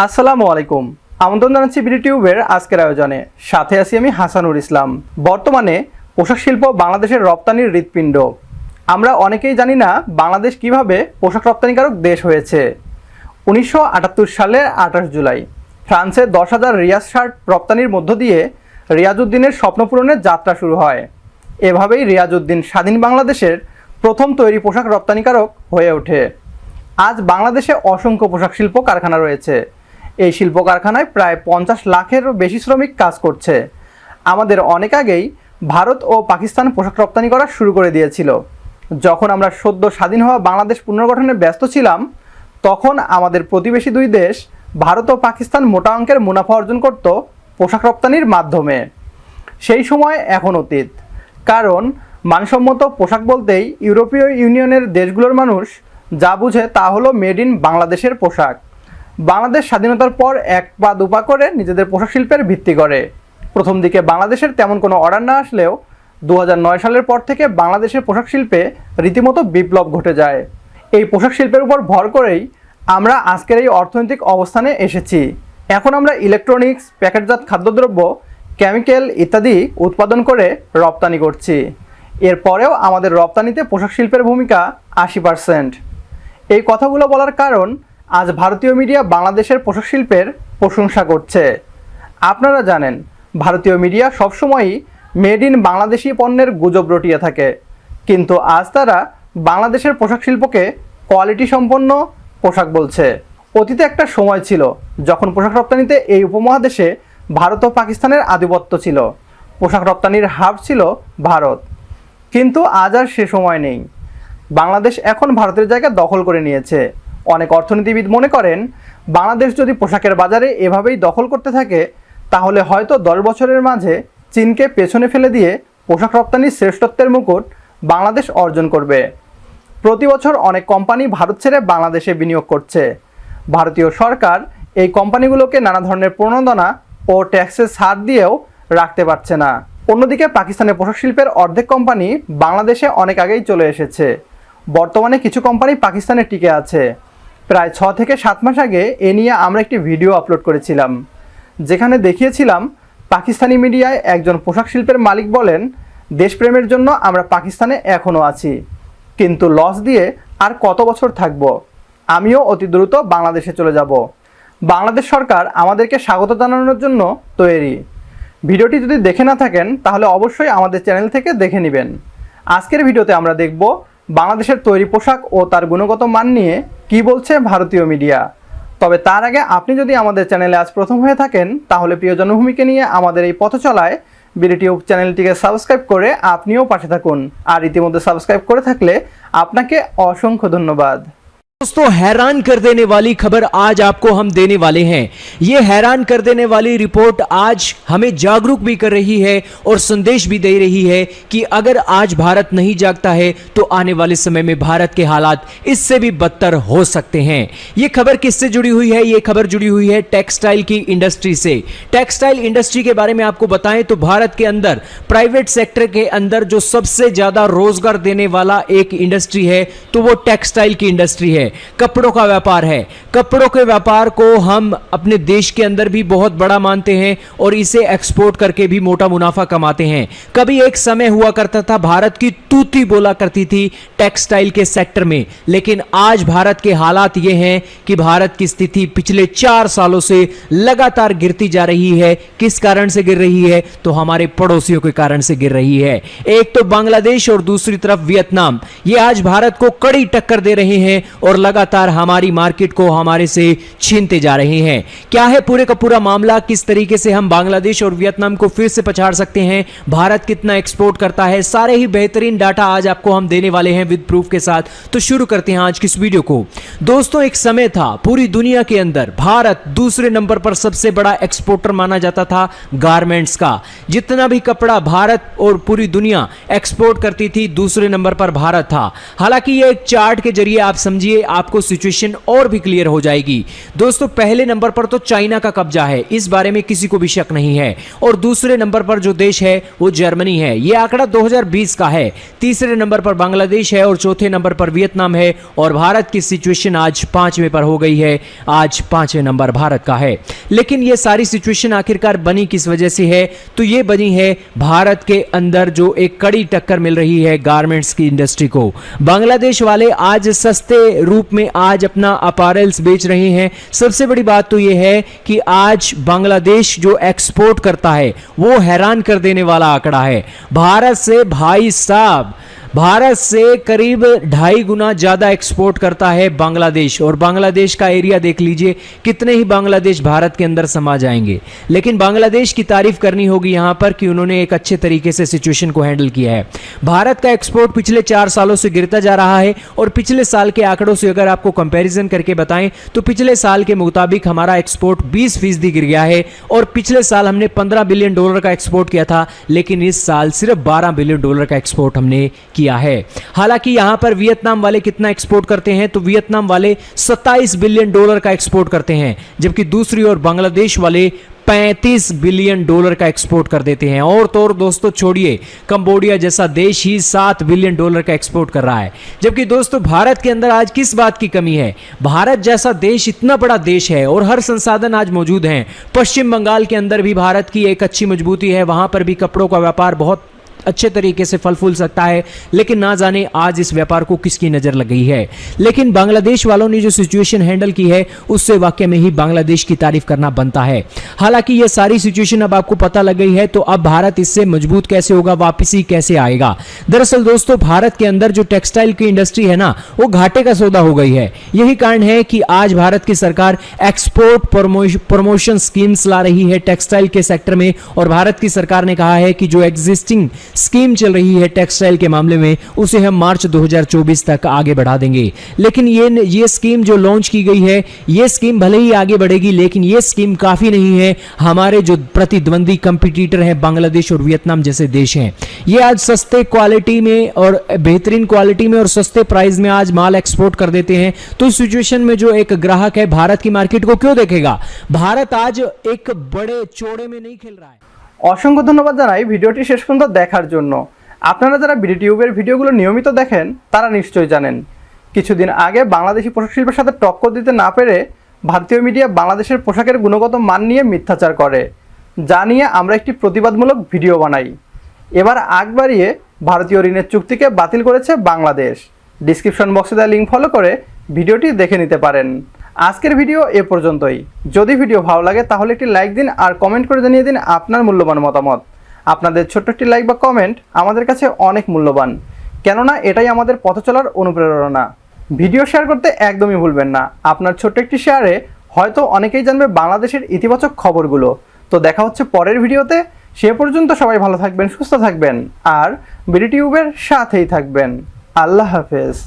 আসসালামু আলাইকুম। আমন্ত্রণ জানাচ্ছি বিডি টিউবের আজকের আয়োজনে। সাথে আছি আমি হাসানুর ইসলাম। বর্তমানে পোশাক শিল্প বাংলাদেশের রপ্তানির হৃৎপিণ্ড। আমরা অনেকেই জানি না বাংলাদেশ কিভাবে পোশাক রপ্তানিকারক দেশ হয়েছে। 1978 সালের 28 জুলাই ফ্রান্সে 10,000 রিয়াজ শার্ট রপ্তানির মধ্য দিয়ে রিয়াজউদ্দিনের স্বপ্ন পূরণের যাত্রা শুরু হয়। এভাবেই রিয়াজউদ্দিন স্বাধীন বাংলাদেশের প্রথম তৈরি পোশাক রপ্তানিকারক হয়ে ওঠে। আজ বাংলাদেশে অসংখ্য পোশাক শিল্প কারখানা রয়েছে। এই শিল্প কারখানায় প্রায় 50 লাখেরও বেশি শ্রমিক কাজ করছে। আমাদের অনেক আগেই ভারত ও পাকিস্তান পোশাক রপ্তানি করা শুরু করে দিয়েছিল। যখন আমরা সদ্য স্বাধীন হওয়া বাংলাদেশ পুনর্গঠনে ব্যস্ত ছিলাম, তখন আমাদের প্রতিবেশী দুই দেশ ভারত ও পাকিস্তান মোটা অঙ্কের মুনাফা অর্জন করত পোশাক রপ্তানির মাধ্যমে। সেই সময় এখন অতীত, কারণ মানসম্মত পোশাক বলতেই ইউরোপীয় ইউনিয়নের দেশগুলোর মানুষ যা বুঝে তা হলো মেড ইন বাংলাদেশের পোশাক। বাংলাদেশ স্বাধীনতার পর এক পা দুপা করে নিজেদের পোশাক শিল্পের ভিত্তি করে। প্রথম দিকে বাংলাদেশের তেমন কোনো অর্ডার না আসলেও 2009 সালের পর থেকে বাংলাদেশের পোশাক শিল্পে রীতিমতো বিপ্লব ঘটে যায়। এই পোশাক শিল্পের উপর ভর করেই আমরা আজকের এই অর্থনৈতিক অবস্থানে এসেছি। এখন আমরা ইলেকট্রনিক্স, প্যাকেটজাত খাদ্যদ্রব্য, কেমিক্যাল ইত্যাদি উৎপাদন করে রপ্তানি করছি। এরপরেও আমাদের রপ্তানিতে পোশাক শিল্পের ভূমিকা 80%। এই কথাগুলো বলার কারণ, আজ ভারতীয় মিডিয়া বাংলাদেশের পোশাক শিল্পের প্রশংসা করছে। আপনারা জানেন, ভারতীয় মিডিয়া সবসময়ই মেড ইন বাংলাদেশি পণ্যের গুজব রটিয়ে থাকে, কিন্তু আজ তারা বাংলাদেশের পোশাক শিল্পকে কোয়ালিটি সম্পন্ন পোশাক বলছে। অতীতে একটা সময় ছিল যখন পোশাক রপ্তানিতে এই উপমহাদেশে ভারত ও পাকিস্তানের আধিপত্য ছিল। পোশাক রপ্তানির হাব ছিল ভারত, কিন্তু আজ আর সে সময় নেই। বাংলাদেশ এখন ভারতের জায়গা দখল করে নিয়েছে। অনেক অর্থনীতিবিদ মনে করেন, বাংলাদেশ যদি পোশাকের বাজারে এভাবেই দখল করতে থাকে, তাহলে হয়তো 10 বছরের মাঝে চীনকে পেছনে ফেলে দিয়ে পোশাক রপ্তানির শ্রেষ্ঠত্বের মুকুট বাংলাদেশ অর্জন করবে। প্রতি বছর অনেক কোম্পানি ভারত ছেড়ে বাংলাদেশে বিনিয়োগ করছে। ভারতীয় সরকার এই কোম্পানিগুলোকে নানা ধরনের প্রণোদনা ও ট্যাক্সের ছাড় দিয়েও রাখতে পারছে না। অন্যদিকে পাকিস্তানের পোশাক শিল্পের অর্ধেক কোম্পানি বাংলাদেশে অনেক আগেই চলে এসেছে। বর্তমানে কিছু কোম্পানি পাকিস্তানে টিকে আছে। প্রায় 6 থেকে 7 মাস আগে এ নিয়ে আমরা একটি ভিডিও আপলোড করেছিলাম, যেখানে দেখিয়েছিলাম পাকিস্তানি মিডিয়ায় একজন পোশাক শিল্পের মালিক বলেন, দেশপ্রেমের জন্য আমরা পাকিস্তানে এখনও আছি, কিন্তু লস দিয়ে আর কত বছর থাকব, আমিও অতি দ্রুত বাংলাদেশে চলে যাব। বাংলাদেশ সরকার আমাদেরকে স্বাগত জানানোর জন্য তৈরি। ভিডিওটি যদি দেখে না থাকেন তাহলে অবশ্যই আমাদের চ্যানেল থেকে দেখে নেবেন। আজকের ভিডিওতে আমরা দেখব বাংলাদেশের তৈরি পোশাক ও তার গুণগত মান নিয়ে কী বলছে ভারতীয় মিডিয়া। তবে তার আগে আপনি যদি আমাদের চ্যানেলে আজ প্রথম হয়ে থাকেন, তাহলে প্রিয় জন্মভূমিকে নিয়ে আমাদের এই পথ চলায় বিডি টিউব চ্যানেলটিকে সাবস্ক্রাইব করে আপনিও পাশে থাকুন। আর ইতিমধ্যে সাবস্ক্রাইব করে থাকলে আপনাকে অসংখ্য ধন্যবাদ। दोस्तों, हैरान कर देने वाली खबर आज आपको हम देने वाले हैं। यह हैरान कर देने वाली रिपोर्ट आज हमें जागरूक भी कर रही है और संदेश भी दे रही है कि अगर आज भारत नहीं जागता है तो आने वाले समय में भारत के हालात इससे भी बदतर हो सकते हैं। यह खबर किससे जुड़ी हुई है? यह खबर जुड़ी हुई है टेक्सटाइल की इंडस्ट्री से। टेक्सटाइल इंडस्ट्री के बारे में आपको बताएं तो भारत के अंदर प्राइवेट सेक्टर के अंदर जो सबसे ज्यादा रोजगार देने वाला एक इंडस्ट्री है तो वो टेक्सटाइल की इंडस्ट्री है। कपड़ों का व्यापार है। कपड़ों के व्यापार को हम अपने देश के अंदर भी बहुत बड़ा मानते हैं और इसे एक्सपोर्ट करके भी मोटा मुनाफा कमाते हैं। कभी एक समय हुआ करता था भारत की तूती बोला करती थी टेक्सटाइल के सेक्टर में, लेकिन आज भारत के हालात ये हैं कि भारत की स्थिति पिछले 4 सालों से लगातार गिरती जा रही है। किस कारण से गिर रही है? तो हमारे पड़ोसियों के कारण से गिर रही है। एक तो बांग्लादेश और दूसरी तरफ वियतनाम, ये आज भारत को कड़ी टक्कर दे रहे हैं और लगातार हमारी मार्केट को हमारे से छीनते जा रहे हैं। क्या है पूरे का पूरा मामला? किस तरीके से हम बांग्लादेश और वियतनाम को फिर से पछाड़ सकते हैं? भारत कितना एक्सपोर्ट करता है? सारे ही बेहतरीन डाटा आज आपको हम देने वाले हैं विद प्रूफ के साथ। तो शुरू करते हैं आज की इस वीडियो को। दोस्तों, एक समय था पूरी दुनिया के अंदर भारत दूसरे नंबर पर सबसे बड़ा एक्सपोर्टर माना जाता था गारमेंट्स का। जितना भी कपड़ा भारत और पूरी दुनिया एक्सपोर्ट करती थी, दूसरे नंबर पर भारत था। हालांकि ये एक चार्ट के जरिए आप समझिए, आपको सिचुएशन और भी क्लियर हो जाएगी। दोस्तों पहले नंबर पर तो चाइना का कब्जा है, इस बारे में किसी को भी शक नहीं है। और दूसरे नंबर पर जो देश है वो जर्मनी है, यह आंकड़ा 2020 का है। तीसरे नंबर पर बांग्लादेश है और चौथे नंबर पर वियतनाम है। और भारत की सिचुएशन आज 5वें पर हो गई है, आज 5वें नंबर भारत का है। लेकिन ये सारी सिचुएशन आखिरकार बनी किस वजह से है? तो ये बनी है भारत के अंदर जो एक कड़ी टक्कर मिल रही है गारमेंट्स की इंडस्ट्री को। बांग्लादेश वाले आज सस्ते रूप में आज अपना अपैरल्स बेच रहे हैं। सबसे बड़ी बात तो ये है कि आज बांग्लादेश जो एक्सपोर्ट करता है वो हैरान कर देने वाला आंकड़ा है। भारत से भाई साहब, भारत से करीब 2.5 गुना ज्यादा एक्सपोर्ट करता है बांग्लादेश। और बांग्लादेश का एरिया देख लीजिए, कितने ही बांग्लादेश भारत के अंदर समा जाएंगे। लेकिन बांग्लादेश की तारीफ करनी होगी यहां पर कि उन्होंने एक अच्छे तरीके से सिचुएशन को हैंडल किया है। भारत का एक्सपोर्ट पिछले 4 सालों से गिरता जा रहा है और पिछले साल के आंकड़ों से अगर आपको कंपैरिजन करके बताएं तो पिछले साल के मुताबिक हमारा एक्सपोर्ट 20% गिर गया है। और पिछले साल हमने $15 बिलियन का एक्सपोर्ट किया था, लेकिन इस साल सिर्फ $12 बिलियन का एक्सपोर्ट हमने किया है। हालांकि यहां पर वियतनाम वाले कितना एक्सपोर्ट करते हैं? तो वियतनाम वाले $27 बिलियन का एक्सपोर्ट करते हैं, जबकि दूसरी ओर बांग्लादेश वाले $35 बिलियन का एक्सपोर्ट कर देते हैं। और तो और दोस्तों छोड़िए, कंबोडिया जैसा देश ही $7 बिलियन का एक्सपोर्ट कर रहा है। जबकि दोस्तों भारत के अंदर आज किस बात की कमी है? भारत जैसा देश इतना बड़ा देश है और हर संसाधन आज मौजूद हैं। पश्चिम बंगाल के अंदर भी भारत की एक अच्छी मजबूती है, वहां पर भी कपड़ों का व्यापार बहुत अच्छे तरीके से फल फूल सकता है। लेकिन ना जाने आज इस व्यापार को किसकी नजर लग गई है। लेकिन बांग्लादेश वालों ने जो सिचुएशन हैंडल की है उससे वाकई में ही बांग्लादेश की तारीफ करना बनता है। हालांकि ये सारी सिचुएशन अब आपको पता लग गई है, तो अब भारत इससे मजबूत कैसे होगा, वापसी कैसे आएगा? दरअसल दोस्तों भारत के अंदर जो टेक्सटाइल की इंडस्ट्री है ना, वो घाटे का सौदा हो गई है। यही कारण है कि आज भारत की सरकार एक्सपोर्ट प्रमोशन स्कीम्स ला रही है टेक्सटाइल के सेक्टर में। और भारत की सरकार ने कहा है कि जो एग्जिस्टिंग स्कीम चल रही है टेक्सटाइल के मामले में उसे हम मार्च 2024 तक आगे बढ़ा देंगे। लेकिन ये स्कीम जो लॉन्च की गई है, ये स्कीम भले ही आगे बढ़ेगी, लेकिन ये स्कीम काफी नहीं है। हमारे जो प्रतिद्वंदी कंपटीटर हैं बांग्लादेश और वियतनाम जैसे देश हैं, ये आज सस्ते क्वालिटी में और बेहतरीन क्वालिटी में और सस्ते प्राइस में आज माल एक्सपोर्ट कर देते हैं। तो इस सिचुएशन में जो एक ग्राहक है भारत की मार्केट को क्यों देखेगा? भारत आज एक बड़े चौड़े में नहीं खेल रहा है। অসংখ্য ধন্যবাদ জানাই ভিডিওটি শেষ পর্যন্ত দেখার জন্য। আপনারা যারা বিডিটিউবের ভিডিওগুলো নিয়মিত দেখেন তারা নিশ্চয়ই জানেন কিছুদিন আগে বাংলাদেশি পোশাক শিল্পের সাথে টক্কর দিতে না পেরে ভারতীয় মিডিয়া বাংলাদেশের পোশাকের গুণগত মান নিয়ে মিথ্যাচার করে, যা নিয়ে আমরা একটি প্রতিবাদমূলক ভিডিও বানাই। এবার আগ বাড়িয়ে ভারতীয় ঋণের চুক্তিকে বাতিল করেছে বাংলাদেশ। ডিসক্রিপশন বক্সে দেওয়া লিঙ্ক ফলো করে ভিডিওটি দেখে নিতে পারেন। আজকের ভিডিও এ পর্যন্তই। যদি ভিডিও ভালো লাগে তাহলে একটি লাইক দিন আর কমেন্ট করে জানিয়ে দিন আপনার মূল্যবান মতামত। আপনাদের ছোট্ট একটি লাইক বা কমেন্ট আমাদের কাছে অনেক মূল্যবান, কেননা এটাই আমাদের পথ চলার অনুপ্রেরণা। ভিডিও শেয়ার করতে একদমই ভুলবেন না। আপনার ছোট্ট একটি শেয়ারে হয়তো অনেকেই জানবে বাংলাদেশের ইতিবাচক খবরগুলো। তো দেখা হচ্ছে পরের ভিডিওতে। সে পর্যন্ত সবাই ভালো থাকবেন, সুস্থ থাকবেন আর বিডিটিউবের সাথেই থাকবেন। আল্লাহ হাফেজ।